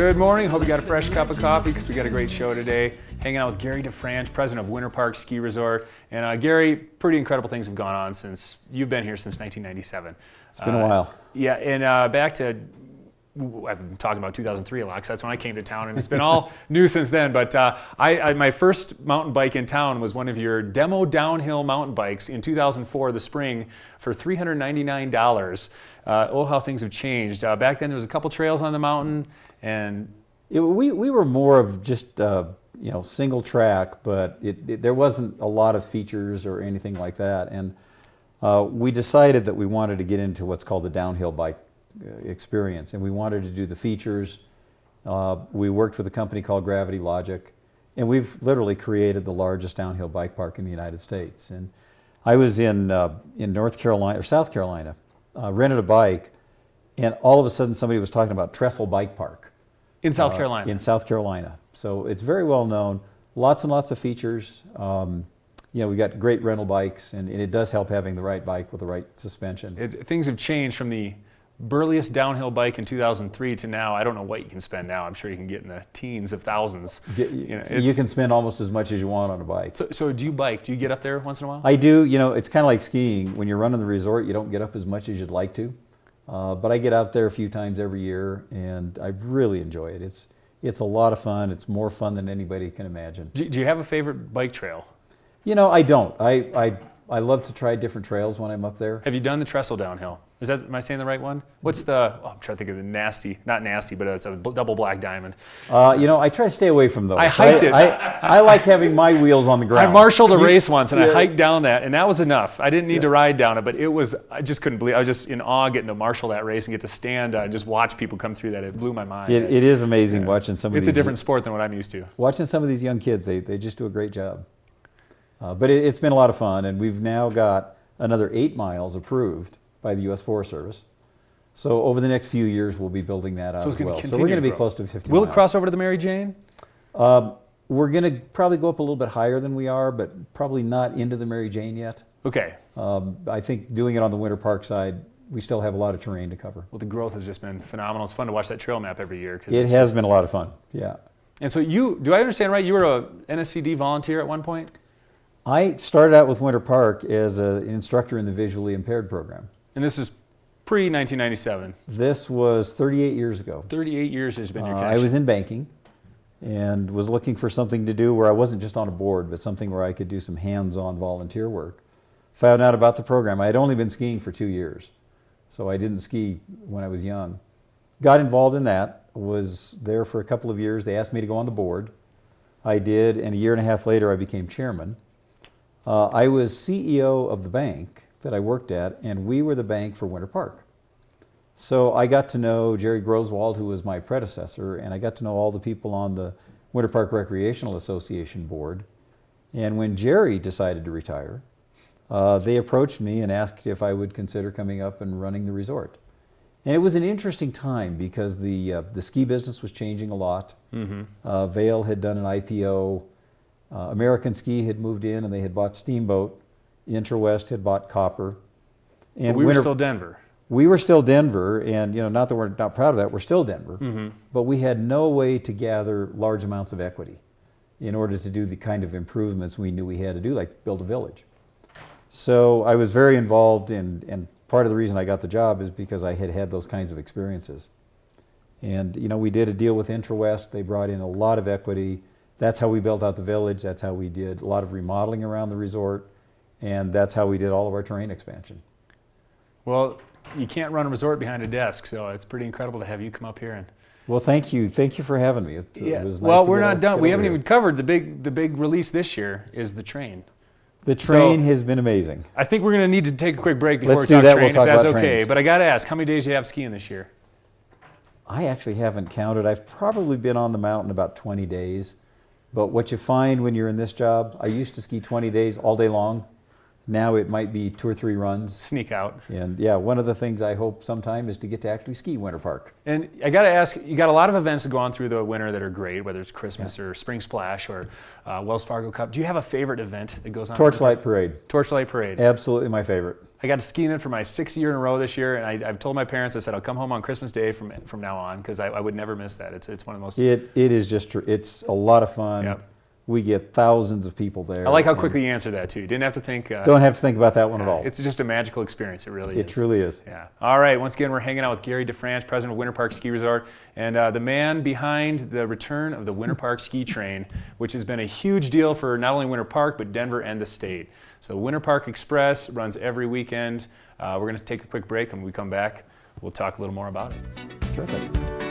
Good morning. Hope you got a fresh cup of coffee because we got a great show today. Hanging out with Gary DeFrange, president of Winter Park Ski Resort. And Gary, pretty incredible things have gone on since you've been here since 1997. It's been a while. Yeah, and back to, I've been talking about 2003 a lot because that's when I came to town, and it's been all new since then. But my first mountain bike in town was one of your demo downhill mountain bikes in 2004, the spring, for $399. Oh, how things have changed. Back then there was a couple trails on the mountain, and we were more of just single track, but there wasn't a lot of features or anything like that. And we decided that we wanted to get into what's called the downhill bike experience, and we wanted to do the features. We worked with a company called Gravity Logic, and we've literally created the largest downhill bike park in the United States. And I was in North Carolina or South Carolina, rented a bike, and all of a sudden somebody was talking about Trestle Bike Park. in South Carolina. In South Carolina. So it's very well known. Lots and lots of features. We've got great rental bikes, and it does help having the right bike with the right suspension. Things have changed from the burliest downhill bike in 2003 to now. I don't know what you can spend now. I'm sure you can get in the teens of thousands. You can spend almost as much as you want on a bike. So do you bike? Do you get up there once in a while? I do. It's kind of like skiing. When you're running the resort, you don't get up as much as you'd like to. But I get out there a few times every year, and I really enjoy it. It's a lot of fun. It's more fun than anybody can imagine. Do you have a favorite bike trail? I don't. I love to try different trails when I'm up there. Have you done the Trestle downhill? Am I saying the right one? What's the, I'm trying to think of the not nasty, but it's a double black diamond. I try to stay away from those. I hiked it. I like having my wheels on the ground. I marshaled a race once, and I hiked down that, and that was enough. I didn't need to ride down it, but I just couldn't believe, I was just in awe getting to marshal that race and get to stand and just watch people come through that. It blew my mind. It is amazing watching some of these. It's a different sport than what I'm used to. Watching some of these young kids, they just do a great job. But it's been a lot of fun, and we've now got another 8 miles approved by the U.S. Forest Service. So over the next few years, we'll be building that out as well. So we're going to be close to 50 miles. Will it cross over to the Mary Jane? We're going to probably go up a little bit higher than we are, but probably not into the Mary Jane yet. Okay. I think doing it on the Winter Park side, we still have a lot of terrain to cover. Well, the growth has just been phenomenal. It's fun to watch that trail map every year. It has been a lot of fun, yeah. And so do I understand right, you were a NSCD volunteer at one point? I started out with Winter Park as an instructor in the visually impaired program. And this is pre-1997? This was 38 years ago. 38 years has been your connection. I was in banking and was looking for something to do where I wasn't just on a board, but something where I could do some hands-on volunteer work. Found out about the program. I had only been skiing for 2 years, so I didn't ski when I was young. Got involved in that, was there for a couple of years. They asked me to go on the board. I did, and a year and a half later I became chairman. I was CEO of the bank that I worked at, and we were the bank for Winter Park. So I got to know Jerry Groswald, who was my predecessor, and I got to know all the people on the Winter Park Recreational Association board. And when Jerry decided to retire, they approached me and asked if I would consider coming up and running the resort. And it was an interesting time because the ski business was changing a lot. Mm-hmm. Vail had done an IPO. American Ski had moved in and they had bought Steamboat. Intrawest had bought Copper. And we were still Denver. We were still Denver, and not that we're not proud of that, we're still Denver. Mm-hmm. But we had no way to gather large amounts of equity in order to do the kind of improvements we knew we had to do, like build a village. So I was very involved and part of the reason I got the job is because I had had those kinds of experiences. And we did a deal with Intrawest. They brought in a lot of equity. That's how we built out the village. That's how we did a lot of remodeling around the resort. And that's how we did all of our terrain expansion. Well, you can't run a resort behind a desk, so it's pretty incredible to have you come up here. And well, thank you. Thank you for having me. It was nice well, we're not done. We haven't even covered the big release this year is the train. The train has been amazing. I think we're going to need to take a quick break before Let's we talk do that. train, We'll talk if that's about okay. trains. But I got to ask, how many days do you have skiing this year? I actually haven't counted. I've probably been on the mountain about 20 days. But what you find when you're in this job, I used to ski 20 days all day long. Now it might be 2 or 3 runs. Sneak out. And yeah, one of the things I hope sometime is to get to actually ski Winter Park. And I got to ask, you got a lot of events that go on through the winter that are great, whether it's Christmas or Spring Splash or Wells Fargo Cup. Do you have a favorite event that goes on? Torchlight Parade. Torchlight Parade. Absolutely my favorite. I got to ski in it for my 6th year in a row this year, and I've told my parents, I said I'll come home on Christmas Day from now on, because I would never miss that. It's one of the most. It is just, it's a lot of fun. Yep. We get thousands of people there. I like how quickly you answered that too. You didn't have to think. Don't have to think about that one at all. It's just a magical experience. It really is. It truly is. Yeah. All right. Once again, we're hanging out with Gary DeFrange, president of Winter Park Ski Resort, and the man behind the return of the Winter Park Ski Train, which has been a huge deal for not only Winter Park, but Denver and the state. So Winter Park Express runs every weekend. We're going to take a quick break, and when we come back, we'll talk a little more about it. Terrific.